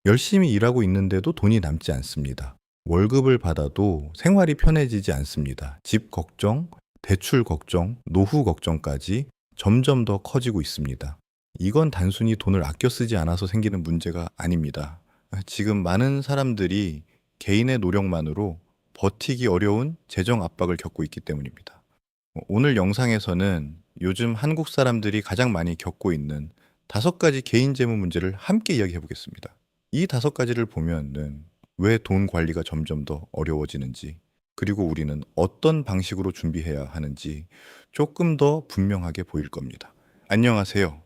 열심히 일하고 있는데도 돈이 남지 않습니다. 월급을 받아도 생활이 편해지지 않습니다. 집 걱정, 대출 걱정, 노후 걱정까지 점점 더 커지고 있습니다. 이건 단순히 돈을 아껴 쓰지 않아서 생기는 문제가 아닙니다. 지금 많은 사람들이 개인의 노력만으로 버티기 어려운 재정 압박을 겪고 있기 때문입니다. 오늘 영상에서는 요즘 한국 사람들이 가장 많이 겪고 있는 5가지 개인 재무 문제를 함께 이야기해 보겠습니다. 이 5가지를 보면은 왜 돈 관리가 점점 더 어려워지는지, 그리고 우리는 어떤 방식으로 준비해야 하는지 조금 더 분명하게 보일 겁니다. 안녕하세요.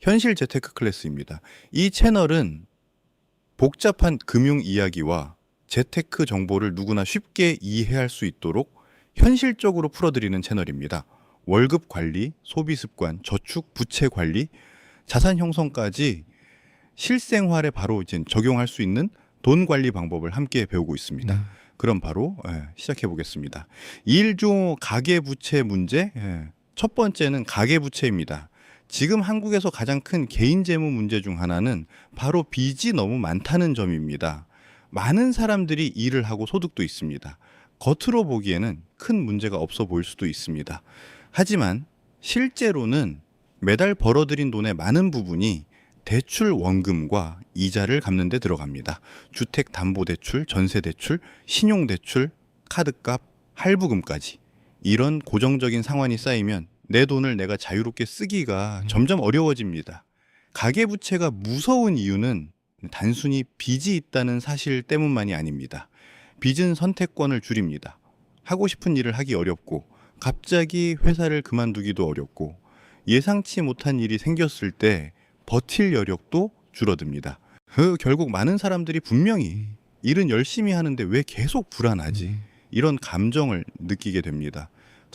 현실 재테크 클래스입니다. 이 채널은 복잡한 금융 이야기와 재테크 정보를 누구나 쉽게 이해할 수 있도록 현실적으로 풀어드리는 채널입니다. 월급 관리, 소비 습관, 저축, 부채 관리, 자산 형성까지 실생활에 바로 이제 적용할 수 있는 돈 관리 방법을 함께 배우고 있습니다. 그럼 바로 시작해 보겠습니다. 1조 가계 부채 문제. 첫 번째는 가계 부채입니다. 지금 한국에서 가장 큰 개인 재무 문제 중 하나는 바로 빚이 너무 많다는 점입니다. 많은 사람들이 일을 하고 소득도 있습니다. 겉으로 보기에는 큰 문제가 없어 보일 수도 있습니다. 하지만 실제로는 매달 벌어들인 돈의 많은 부분이 대출 원금과 이자를 갚는 데 들어갑니다. 주택담보대출, 전세대출, 신용대출, 카드값, 할부금까지. 이런 고정적인 상환이 쌓이면 내 돈을 내가 자유롭게 쓰기가 점점 어려워집니다. 가계부채가 무서운 이유는 단순히 빚이 있다는 사실 때문만이 아닙니다. 빚은 선택권을 줄입니다. 하고 싶은 일을 하기 어렵고, 갑자기 회사를 그만두기도 어렵고, 예상치 못한 일이 생겼을 때 버틸 여력도 줄어듭니다. 결국 많은 사람들이 분명히 일은 열심히 하는데 왜 계속 불안하지? 이런 감정을 느끼게 됩니다.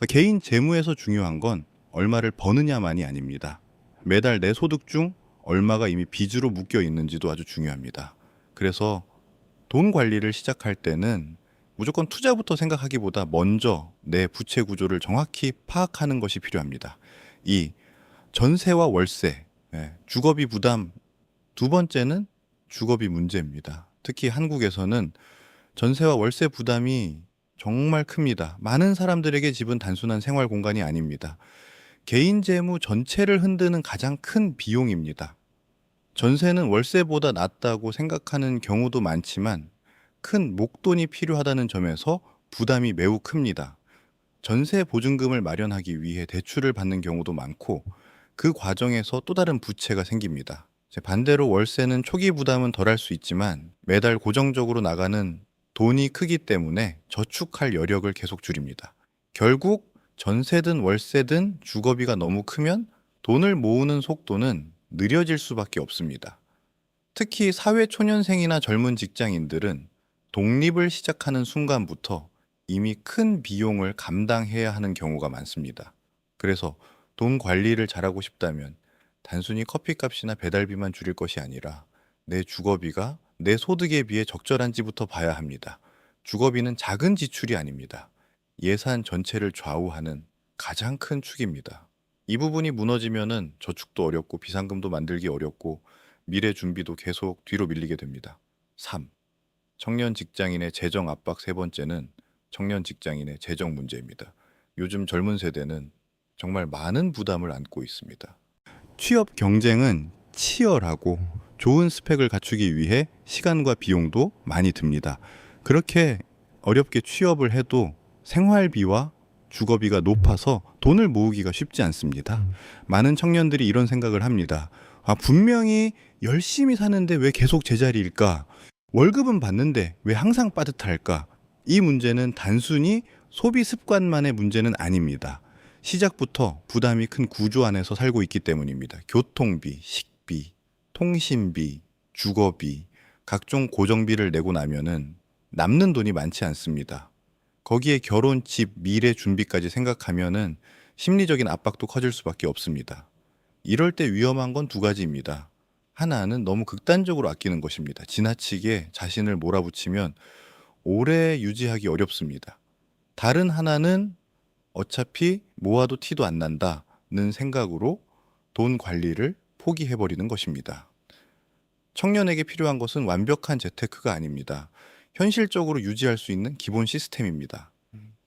개인 재무에서 중요한 건 얼마를 버느냐만이 아닙니다. 매달 내 소득 중 얼마가 이미 빚으로 묶여 있는지도 아주 중요합니다. 그래서 돈 관리를 시작할 때는 무조건 투자부터 생각하기보다 먼저 내 부채 구조를 정확히 파악하는 것이 필요합니다. 이 전세와 월세, 주거비 부담, 두 번째는 주거비 문제입니다. 특히 한국에서는 전세와 월세 부담이 정말 큽니다. 많은 사람들에게 집은 단순한 생활 공간이 아닙니다. 개인 재무 전체를 흔드는 가장 큰 비용입니다. 전세는 월세보다 낫다고 생각하는 경우도 많지만 큰 목돈이 필요하다는 점에서 부담이 매우 큽니다. 전세 보증금을 마련하기 위해 대출을 받는 경우도 많고 그 과정에서 또 다른 부채가 생깁니다. 반대로 월세는 초기 부담은 덜할 수 있지만 매달 고정적으로 나가는 돈이 크기 때문에 저축할 여력을 계속 줄입니다. 결국 전세든 월세든 주거비가 너무 크면 돈을 모으는 속도는 느려질 수밖에 없습니다. 특히 사회초년생이나 젊은 직장인들은 독립을 시작하는 순간부터 이미 큰 비용을 감당해야 하는 경우가 많습니다. 그래서 돈 관리를 잘하고 싶다면 단순히 커피값이나 배달비만 줄일 것이 아니라 내 주거비가 내 소득에 비해 적절한지부터 봐야 합니다. 주거비는 작은 지출이 아닙니다. 예산 전체를 좌우하는 가장 큰 축입니다. 이 부분이 무너지면은 저축도 어렵고 비상금도 만들기 어렵고 미래 준비도 계속 뒤로 밀리게 됩니다. 3. 청년 직장인의 재정 압박. 세 번째는 청년 직장인의 재정 문제입니다. 요즘 젊은 세대는 정말 많은 부담을 안고 있습니다. 취업 경쟁은 치열하고 좋은 스펙을 갖추기 위해 시간과 비용도 많이 듭니다. 그렇게 어렵게 취업을 해도 생활비와 주거비가 높아서 돈을 모으기가 쉽지 않습니다. 많은 청년들이 이런 생각을 합니다. 분명히 열심히 사는데 왜 계속 제자리일까? 월급은 받는데 왜 항상 빠듯할까? 이 문제는 단순히 소비 습관만의 문제는 아닙니다. 시작부터 부담이 큰 구조 안에서 살고 있기 때문입니다. 교통비, 식비, 통신비, 주거비, 각종 고정비를 내고 나면은 남는 돈이 많지 않습니다. 거기에 결혼, 집, 미래 준비까지 생각하면은 심리적인 압박도 커질 수밖에 없습니다. 이럴 때 위험한 건 2가지입니다. 하나는 너무 극단적으로 아끼는 것입니다. 지나치게 자신을 몰아붙이면 오래 유지하기 어렵습니다. 다른 하나는 어차피 모아도 티도 안 난다는 생각으로 돈 관리를 포기해버리는 것입니다. 청년에게 필요한 것은 완벽한 재테크가 아닙니다. 현실적으로 유지할 수 있는 기본 시스템입니다.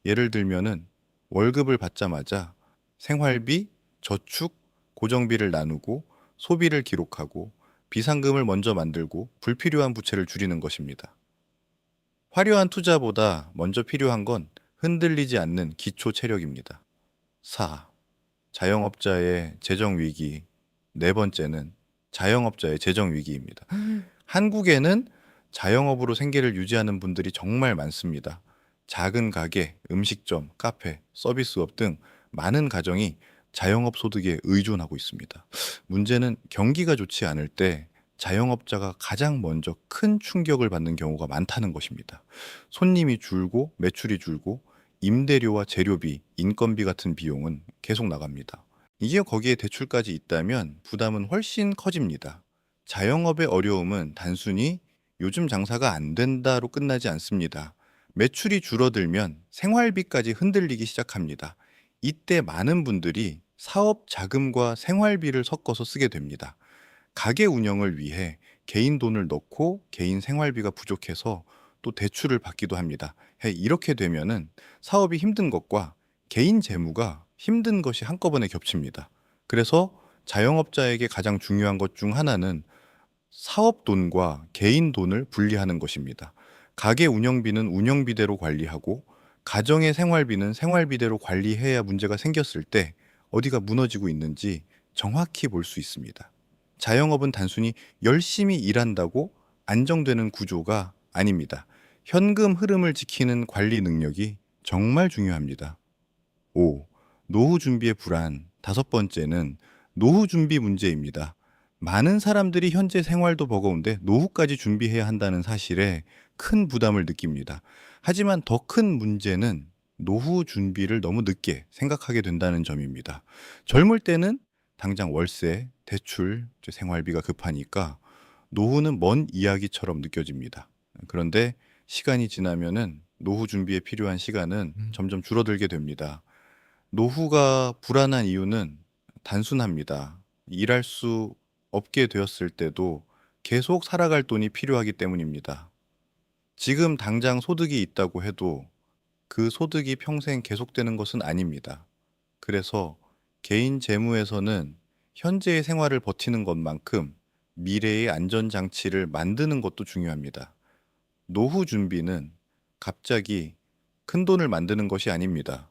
예를 들면은 월급을 받자마자 생활비, 저축, 고정비를 나누고 소비를 기록하고 비상금을 먼저 만들고 불필요한 부채를 줄이는 것입니다. 화려한 투자보다 먼저 필요한 건 흔들리지 않는 기초 체력입니다. 4. 자영업자의 재정 위기. 네 번째는 자영업자의 재정 위기입니다. 한국에는 자영업으로 생계를 유지하는 분들이 정말 많습니다. 작은 가게, 음식점, 카페, 서비스업 등 많은 가정이 자영업 소득에 의존하고 있습니다. 문제는 경기가 좋지 않을 때 자영업자가 가장 먼저 큰 충격을 받는 경우가 많다는 것입니다. 손님이 줄고 매출이 줄고 임대료와 재료비, 인건비 같은 비용은 계속 나갑니다. 이게 거기에 대출까지 있다면 부담은 훨씬 커집니다. 자영업의 어려움은 단순히 요즘 장사가 안 된다로 끝나지 않습니다. 매출이 줄어들면 생활비까지 흔들리기 시작합니다. 이때 많은 분들이 사업 자금과 생활비를 섞어서 쓰게 됩니다. 가게 운영을 위해 개인 돈을 넣고 개인 생활비가 부족해서 또 대출을 받기도 합니다. 이렇게 되면은 사업이 힘든 것과 개인 재무가 힘든 것이 한꺼번에 겹칩니다. 그래서 자영업자에게 가장 중요한 것 중 하나는 사업 돈과 개인 돈을 분리하는 것입니다. 가게 운영비는 운영비대로 관리하고 가정의 생활비는 생활비대로 관리해야 문제가 생겼을 때 어디가 무너지고 있는지 정확히 볼 수 있습니다. 자영업은 단순히 열심히 일한다고 안정되는 구조가 아닙니다. 현금 흐름을 지키는 관리 능력이 정말 중요합니다. 5. 노후 준비의 불안. 다섯 번째는 노후 준비 문제입니다. 많은 사람들이 현재 생활도 버거운데 노후까지 준비해야 한다는 사실에 큰 부담을 느낍니다. 하지만 더 큰 문제는 노후 준비를 너무 늦게 생각하게 된다는 점입니다. 젊을 때는 당장 월세, 대출, 생활비가 급하니까 노후는 먼 이야기처럼 느껴집니다. 그런데 시간이 지나면은 노후 준비에 필요한 시간은 점점 줄어들게 됩니다. 노후가 불안한 이유는 단순합니다. 일할 수 없게 되었을 때도 계속 살아갈 돈이 필요하기 때문입니다. 지금 당장 소득이 있다고 해도 그 소득이 평생 계속되는 것은 아닙니다. 그래서 개인 재무에서는 현재의 생활을 버티는 것만큼 미래의 안전장치를 만드는 것도 중요합니다. 노후 준비는 갑자기 큰 돈을 만드는 것이 아닙니다.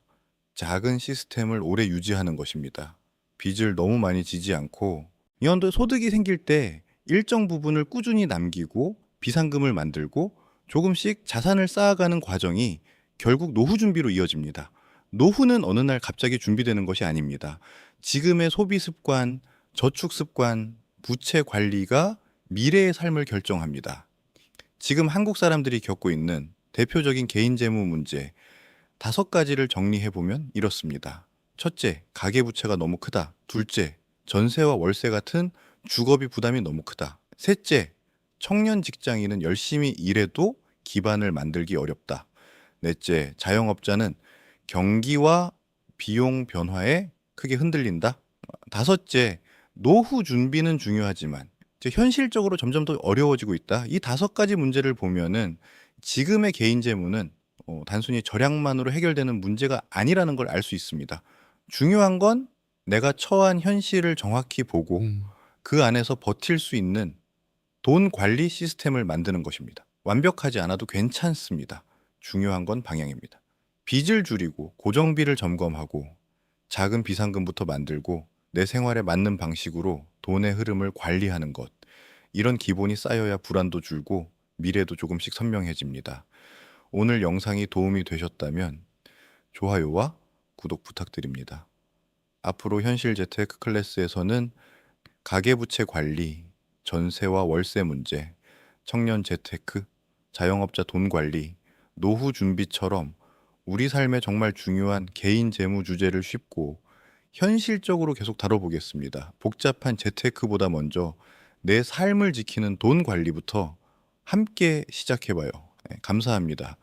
작은 시스템을 오래 유지하는 것입니다. 빚을 너무 많이 지지 않고 이런데 소득이 생길 때 일정 부분을 꾸준히 남기고 비상금을 만들고 조금씩 자산을 쌓아가는 과정이 결국 노후 준비로 이어집니다. 노후는 어느 날 갑자기 준비되는 것이 아닙니다. 지금의 소비 습관, 저축 습관, 부채 관리가 미래의 삶을 결정합니다. 지금 한국 사람들이 겪고 있는 대표적인 개인 재무 문제, 다섯 가지를 정리해 보면 이렇습니다. 첫째, 가계부채가 너무 크다. 둘째, 전세와 월세 같은 주거비 부담이 너무 크다. 셋째, 청년 직장인은 열심히 일해도 기반을 만들기 어렵다. 넷째, 자영업자는 경기와 비용 변화에 크게 흔들린다. 다섯째, 노후 준비는 중요하지만 이제 현실적으로 점점 더 어려워지고 있다. 이 다섯 가지 문제를 보면은 지금의 개인 재무는 단순히 절약만으로 해결되는 문제가 아니라는 걸 알 수 있습니다. 중요한 건 내가 처한 현실을 정확히 보고 그 안에서 버틸 수 있는 돈 관리 시스템을 만드는 것입니다. 완벽하지 않아도 괜찮습니다. 중요한 건 방향입니다. 빚을 줄이고 고정비를 점검하고 작은 비상금부터 만들고 내 생활에 맞는 방식으로 돈의 흐름을 관리하는 것. 이런 기본이 쌓여야 불안도 줄고 미래도 조금씩 선명해집니다. 오늘 영상이 도움이 되셨다면 좋아요와 구독 부탁드립니다. 앞으로 현실 재테크 클래스에서는 가계부채 관리, 전세와 월세 문제, 청년 재테크, 자영업자 돈 관리, 노후 준비처럼 우리 삶에 정말 중요한 개인 재무 주제를 쉽고 현실적으로 계속 다뤄보겠습니다. 복잡한 재테크보다 먼저 내 삶을 지키는 돈 관리부터 함께 시작해봐요. 네, 감사합니다.